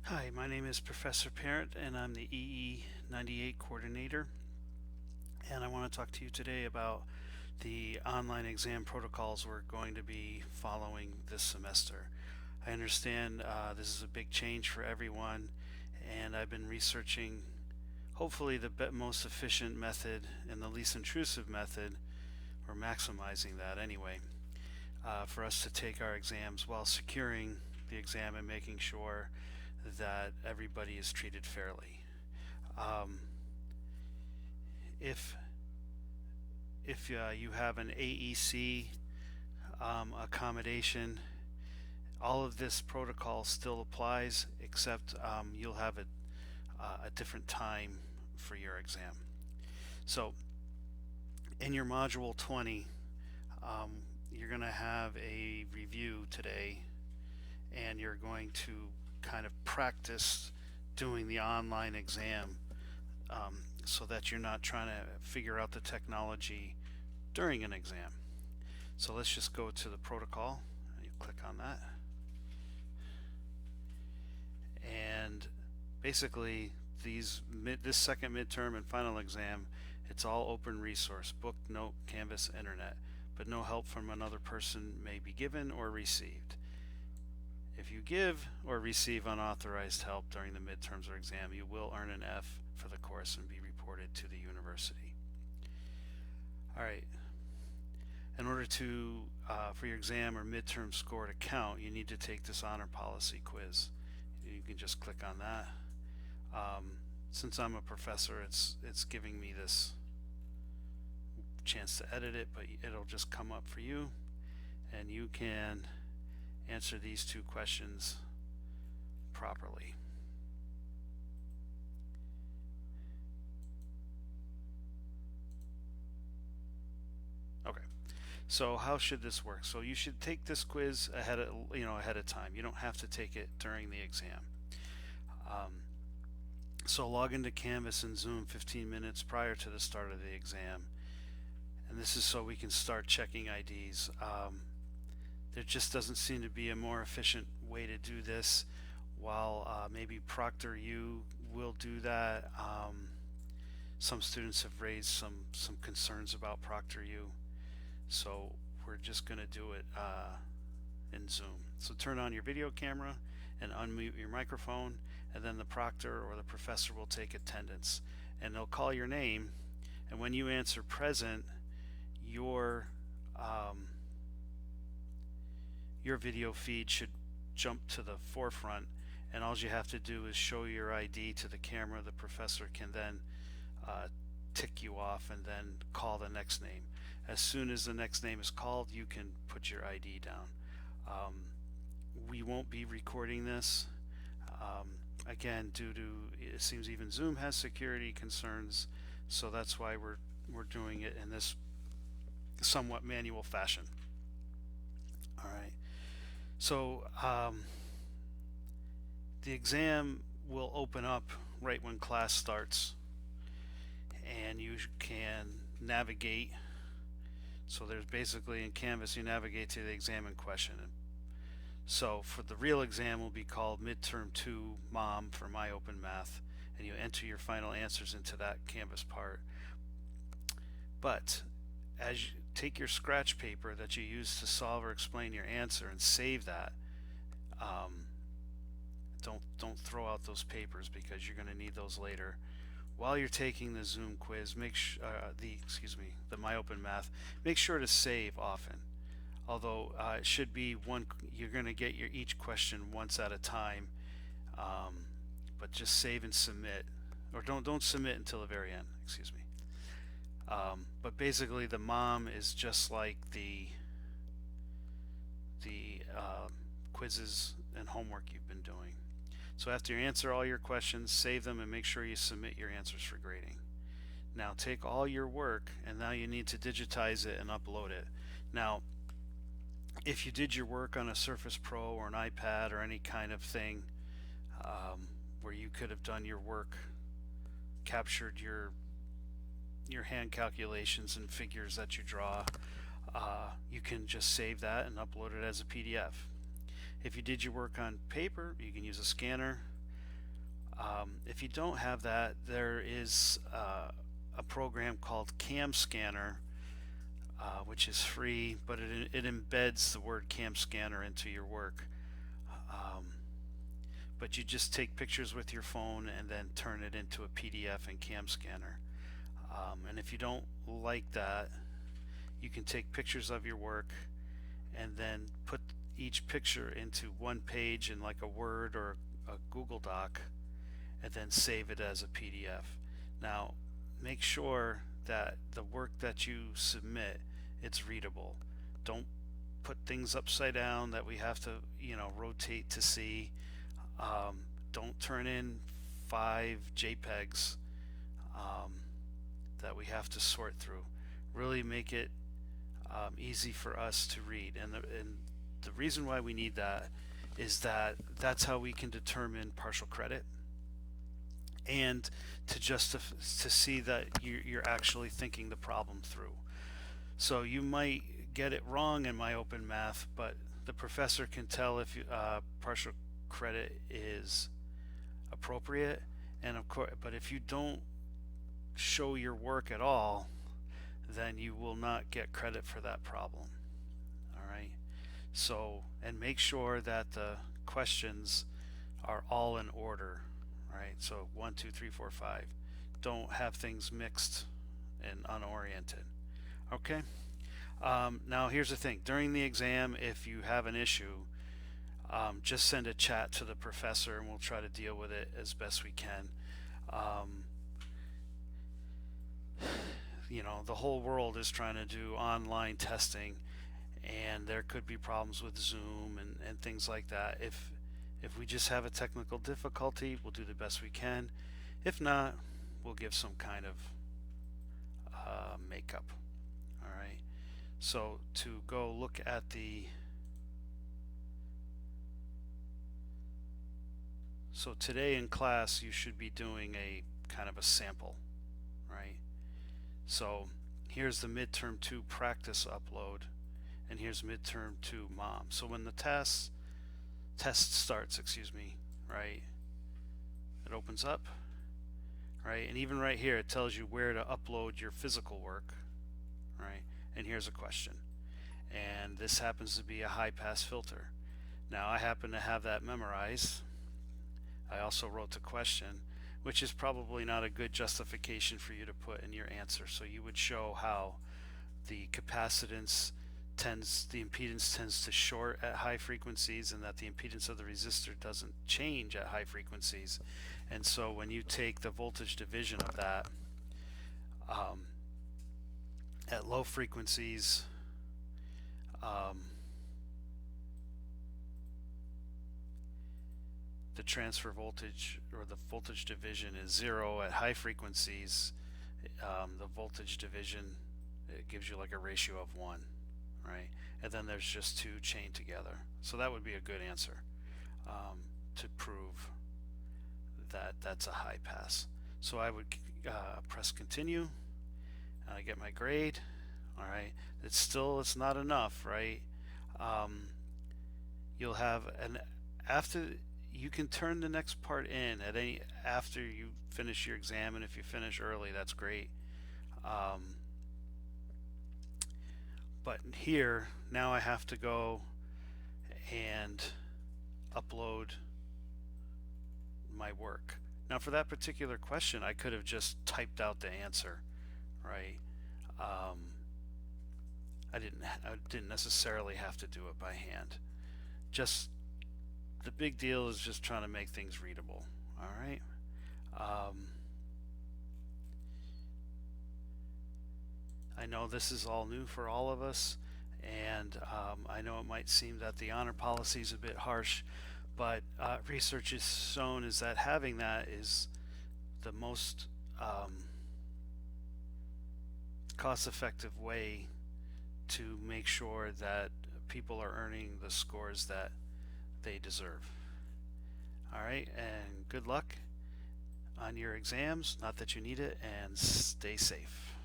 Hi, my name is Professor Parent, and I'm the EE98 coordinator. And I want to talk to you today about the online exam protocols we're going to be following this semester. I understand this is a big change for everyone, and I've been researching hopefully the most efficient method and the least intrusive method, or maximizing that anyway, for us to take our exams while securing the exam and making sure that everybody is treated fairly. Um, if you have an AEC accommodation, all of this protocol still applies, except you'll have a different time for your exam. So in your module 20, you're going to have a review today, and you're going to kind of practice doing the online exam, so that you're not trying to figure out the technology during an exam. So let's just go to the protocol. You click on that, and basically this second midterm and final exam, it's all open resource: book, note, Canvas, internet, but no help from another person may be given or received. If you give or receive unauthorized help during the midterms or exam, you will earn an F for the course and be reported to the university. All right. In order to for your exam or midterm score to count, you need to take this honor policy quiz. You can just click on that. Since I'm a professor, it's giving me this chance to edit it, but it'll just come up for you, and you can answer these two questions properly. Okay, so how should this work? So you should take this quiz ahead of time. You don't have to take it during the exam. So log into Canvas and Zoom 15 minutes prior to the start of the exam, and this is so we can start checking IDs. There just doesn't seem to be a more efficient way to do this. While maybe ProctorU will do that, some students have raised some concerns about ProctorU, so we're just going to do it in Zoom. So turn on your video camera and unmute your microphone, and then the proctor or the professor will take attendance, and they'll call your name, and when you answer present, your video feed should jump to the forefront, and all you have to do is show your ID to the camera. The professor can then tick you off and then call the next name. As soon as the next name is called, you can put your ID down. We won't be recording this. Again, due to, it seems even Zoom has security concerns, so that's why we're doing it in this somewhat manual fashion. All right. So the exam will open up right when class starts, and you can navigate. So there's basically, in Canvas, you navigate to the exam in question. So for the real exam will be called Midterm 2 MOM for My Open Math, and you enter your final answers into that Canvas part. But as you take your scratch paper that you use to solve or explain your answer and save that, don't throw out those papers, because you're going to need those later. While you're taking the Zoom quiz, the My Open Math, make sure to save often. Although it should be one, you're going to get your each question once at a time, but just save and submit, or don't submit until the very end. Excuse me. But basically, the MOM is just like the quizzes and homework you've been doing. So after you answer all your questions, save them and make sure you submit your answers for grading. Now take all your work, and now you need to digitize it and upload it. Now, if you did your work on a Surface Pro or an iPad or any kind of thing, where you could have done your work, captured your hand calculations and figures that you draw, you can just save that and upload it as a PDF. If you did your work on paper, you can use a scanner. If you don't have that, there is a program called Cam Scanner, which is free, but it embeds the word Cam Scanner into your work. Um, but you just take pictures with your phone and then turn it into a PDF in Cam Scanner. And if you don't like that, you can take pictures of your work and then put each picture into one page in like a Word or a Google Doc, and then save it as a PDF. Now, make sure that the work that you submit, it's readable. Don't put things upside down that we have to, rotate to see. Don't turn in 5 JPEGs um, that we have to sort through. Really make it easy for us to read. And the reason why we need that is that that's how we can determine partial credit, and to see that you're actually thinking the problem through. So you might get it wrong in my open math, but the professor can tell if partial credit is appropriate. And of course, but if you don't show your work at all, then you will not get credit for that problem. All right. So, and make sure that the questions are all in order. Right. So 1, 2, 3, 4, 5. Don't have things mixed and unoriented. Okay. Now here's the thing. During the exam, if you have an issue, just send a chat to the professor and we'll try to deal with it as best we can. The whole world is trying to do online testing, and there could be problems with Zoom and things like that. If we just have a technical difficulty, we'll do the best we can. If not, we'll give some kind of makeup. All right. So to go look at so today in class you should be doing a kind of a sample, right? So here's the midterm 2 practice upload, and here's midterm 2 mom. So when the test starts, right, it opens up, right, and even right here it tells you where to upload your physical work, right? And here's a question, and this happens to be a high pass filter. Now I happen to have that memorized. I also wrote the question, which is probably not a good justification for you to put in your answer. So you would show how the impedance tends to short at high frequencies, and that the impedance of the resistor doesn't change at high frequencies. And so when you take the voltage division of that, at low frequencies, the transfer voltage, or the voltage division, is 0. At high frequencies, the voltage division, it gives you like a ratio of 1, right? And then there's just 2 chained together. So that would be a good answer to prove that that's a high pass. So I would press continue, and I get my grade. All right, it's not enough, right? You'll have after you can turn the next part in after you finish your exam, and if you finish early, that's great. But here now I have to go and upload my work. Now for that particular question, I could have just typed out the answer, right? I didn't necessarily have to do it by hand. Just the big deal is just trying to make things readable. All right. I know this is all new for all of us, and I know it might seem that the honor policy is a bit harsh, but research has shown is that having that is the most cost-effective way to make sure that people are earning the scores that they deserve. All right, and good luck on your exams. Not that you need it, and stay safe.